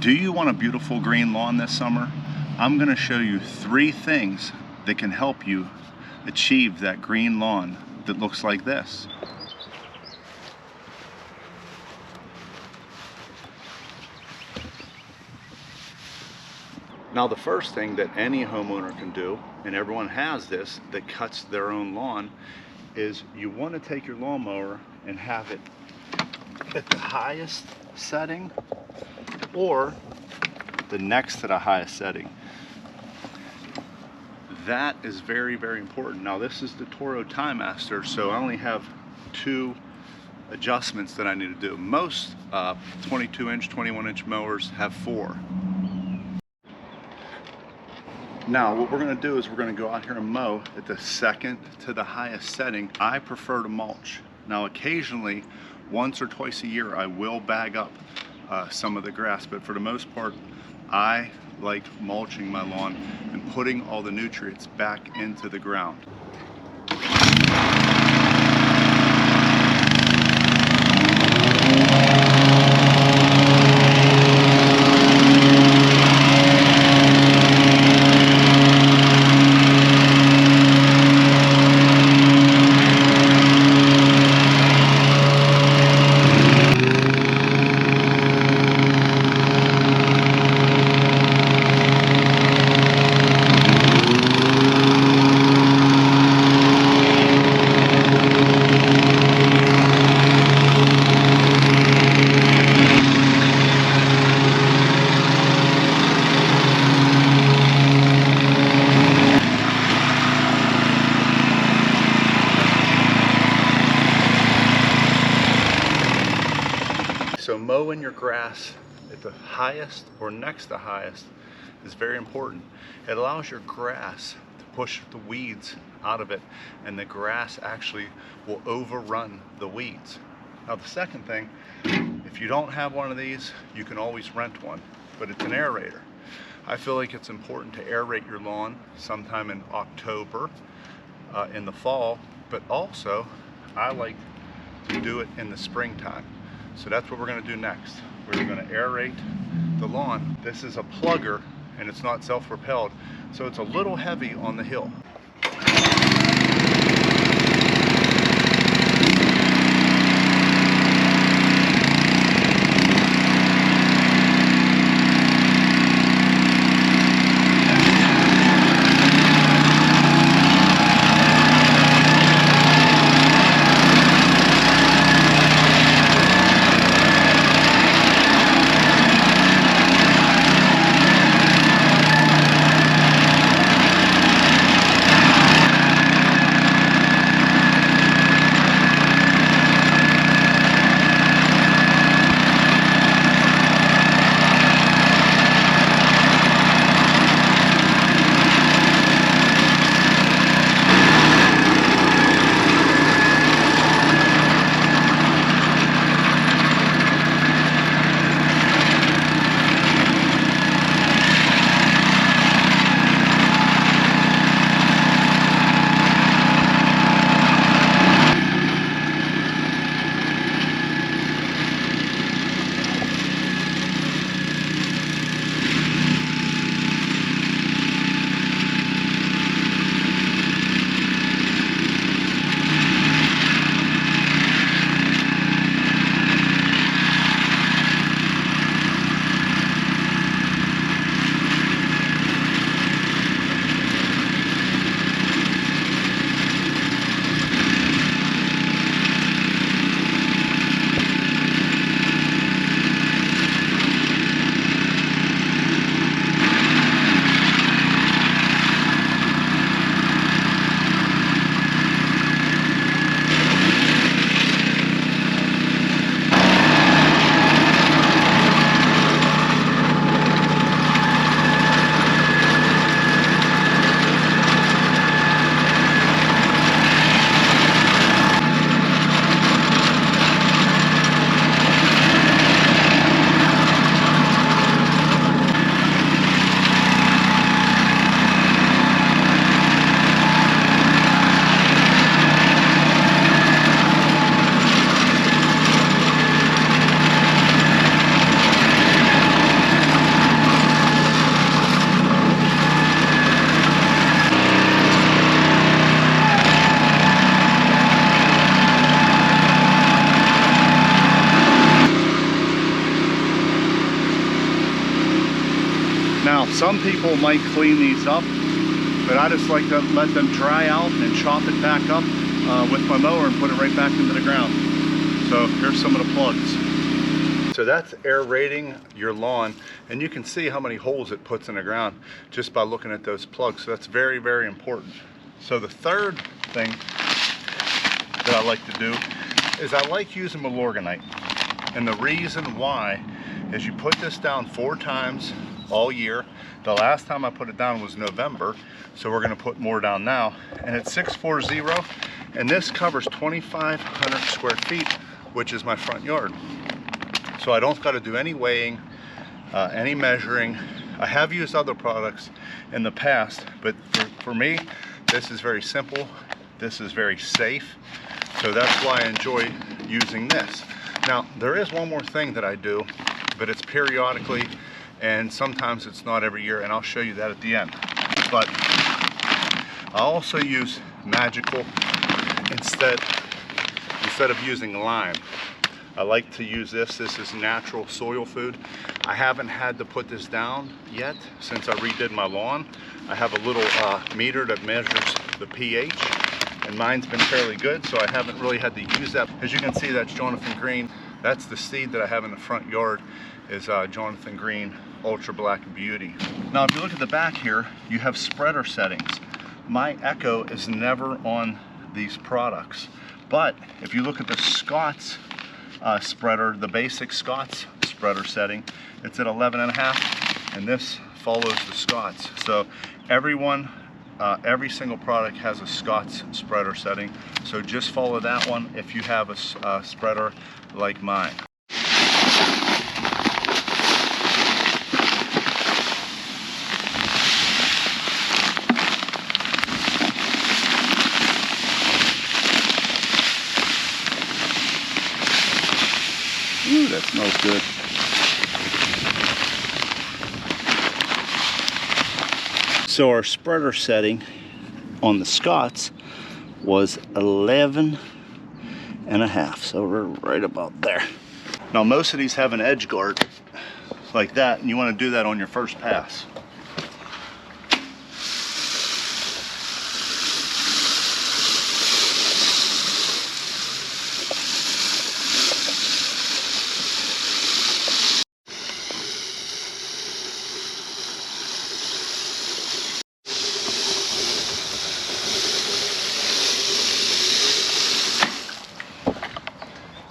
Do you want a beautiful green lawn this summer? I'm going to show you 3 things that can help you achieve that green lawn that looks like this. Now the first thing that any homeowner can do, and everyone has this that cuts their own lawn, is you want to take your lawnmower and have it at the highest setting or the next to the highest setting. That is very, very important. Now this is the Toro Time Master, so I only have 2 adjustments that I need to do. Most 22-inch, 21-inch mowers have 4. Now what we're going to do is we're going to go out here and mow at the second to the highest setting. I prefer to mulch. Now occasionally, once or twice a year, I will bag up some of the grass, but for the most part I like mulching my lawn and putting all the nutrients back into the ground. So mowing your grass at the highest or next to highest is very important. It allows your grass to push the weeds out of it, and the grass actually will overrun the weeds. Now the second thing, if you don't have one of these, you can always rent one, but it's an aerator. I feel like it's important to aerate your lawn sometime in October, in the fall, but also I like to do it in the springtime. So that's what we're going to do next. We're going to aerate the lawn. This is a plugger and it's not self-propelled, so it's a little heavy on the hill. Some people might clean these up, but I just like to let them dry out and chop it back up with my mower and put it right back into the ground. So here's some of the plugs. So that's aerating your lawn, and you can see how many holes it puts in the ground just by looking at those plugs. So that's very, very important. So the third thing that I like to do is I like using Milorganite. And the reason why is you put this down 4 times all year. The last time I put it down was November, so we're going to put more down now. And it's 640, and this covers 2,500 square feet, which is my front yard. So I don't got to do any weighing, any measuring. I have used other products in the past, but for me, this is very simple. This is very safe. So that's why I enjoy using this. Now, there is one more thing that I do, but it's periodically, and sometimes it's not every year, and I'll show you that at the end. But I also use Magical instead of using lime. I like to use this. This is natural soil food. I haven't had to put this down yet since I redid my lawn. I have a little meter that measures the pH, and mine's been fairly good, so I haven't really had to use that. As you can see, that's Jonathan Green. That's the seed that I have in the front yard, is Jonathan Green Ultra Black Beauty. Now, if you look at the back here, you have spreader settings. My Echo is never on these products, but if you look at the Scott's spreader, the basic Scott's spreader setting, it's at 11.5, and this follows the Scott's. So every single product has a Scott's spreader setting, so just follow that one if you have a spreader like mine. Ooh, that smells good. So our spreader setting on the Scott's was 11.5, so we're right about there. Now most of these have an edge guard like that, and you want to do that on your first pass.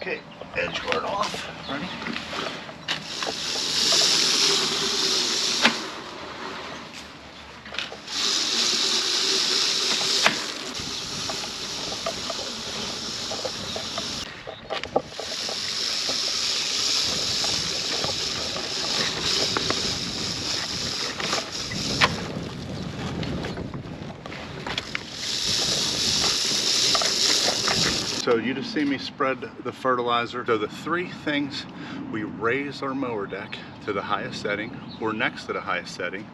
Okay, edge guard off. Ready? So you just see me spread the fertilizer. So the 3 things: we raise our mower deck to the highest setting or next to the highest setting.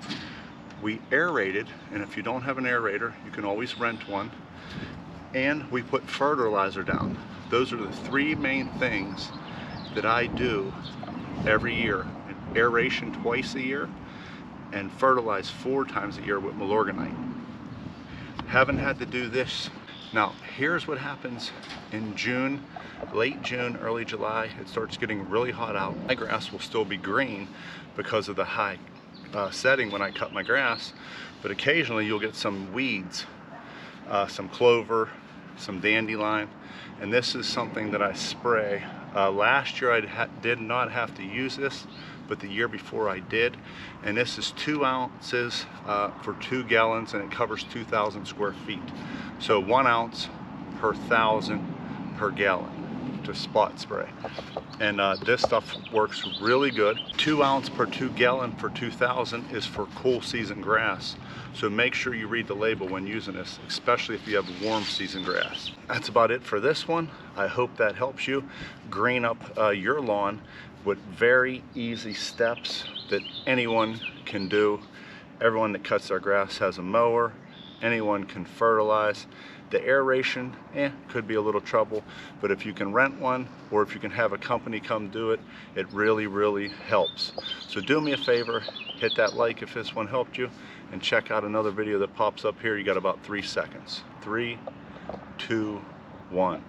We aerated, and if you don't have an aerator, you can always rent one. And we put fertilizer down. Those are the 3 main things that I do every year. Aeration twice a year and fertilize 4 times a year with Milorganite. Haven't had to do this. Now, here's what happens in June, late June, early July. It starts getting really hot out. My grass will still be green because of the high setting when I cut my grass, but occasionally you'll get some weeds, some clover, some dandelion, and this is something that I spray. Last year I did not have to use this, but the year before I did, and this is 2 ounces for 2 gallons, and it covers 2,000 square feet. So 1 ounce per 1,000 per gallon to spot spray. And this stuff works really good. 2 ounce per 2 gallon for 2,000 is for cool season grass. So make sure you read the label when using this, especially if you have warm season grass. That's about it for this one. I hope that helps you green up your lawn with very easy steps that anyone can do. Everyone that cuts their grass has a mower. Anyone can fertilize. The aeration, could be a little trouble, but if you can rent one or if you can have a company come do it, it really, really helps. So do me a favor, Hit that like if this one helped you, and check out another video that pops up here. You got about 3 seconds. 3, 2, 1.